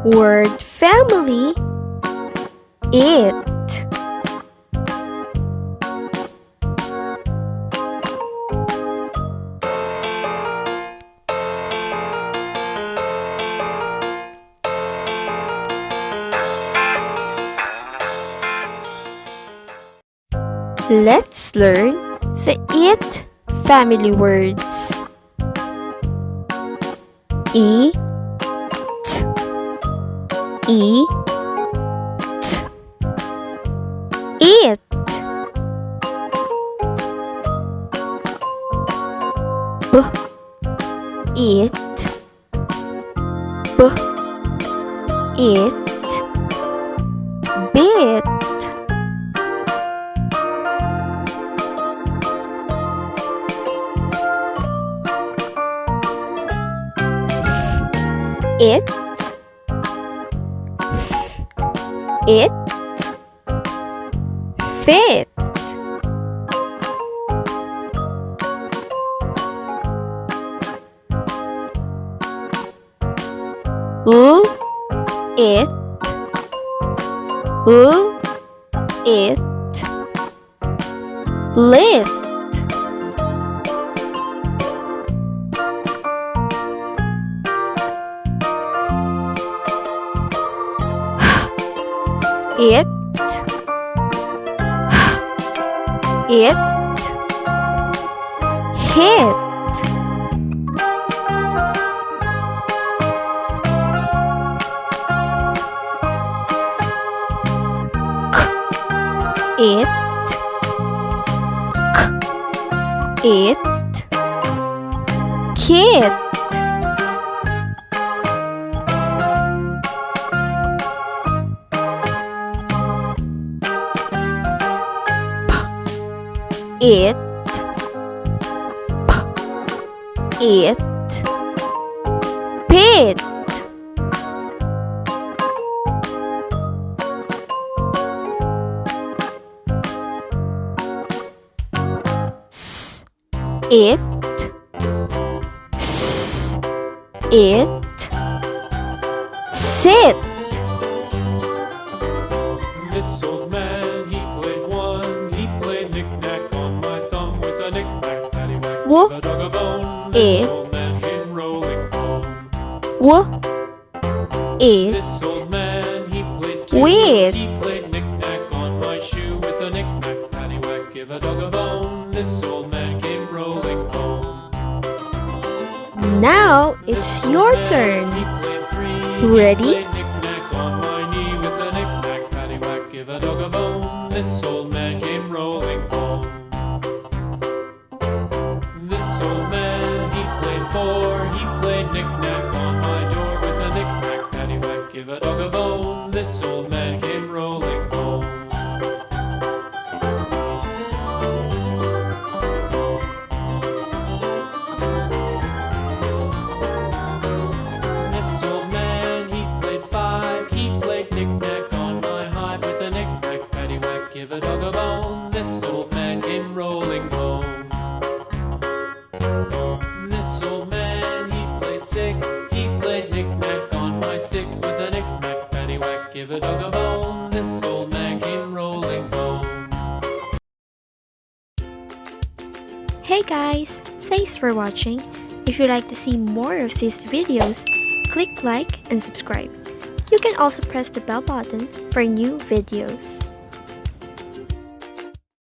Word family, it. Let's learn the it family words. E, t, e, t. It. B, it, b, it, bit. It, it, fit. It, it, lit. It, hit. It, it, kid. It, it, pit. It, it, sit. This old man, he played one. He played knick-knack on my thumb with a knick-knack, paddywhack. Wo, Give a dog a bone. it, This old man came rolling home. it, This old man, he played two. with. He played knick-knack on my shoe with a knick-knack, paddywhack. Give a dog a bone. This old man came rolling home. Now it's your turn. He played three. Ready? He played knick-knack on my knee with a knick-knack, paddywhack. Give a dog a bone. This old man came rolling home. This old man, he played four. He played knick-knack on my door with a knick-knack, paddywhack. Give a dog a bone. This old man came rolling home. This old man, he played five. He played knick-knack on my hive with a knick-knack, paddywhack. Give a dog a bone. This old man came rolling home. This old man, he played six. He played knick-knack on my sticks with a knick-knack, paddywhack. Give a dog a bone. This old man came rolling home. Hey guys, thanks for watching. If you'd like to see more of these videos, click like and subscribe. You can also press the bell button for new videos.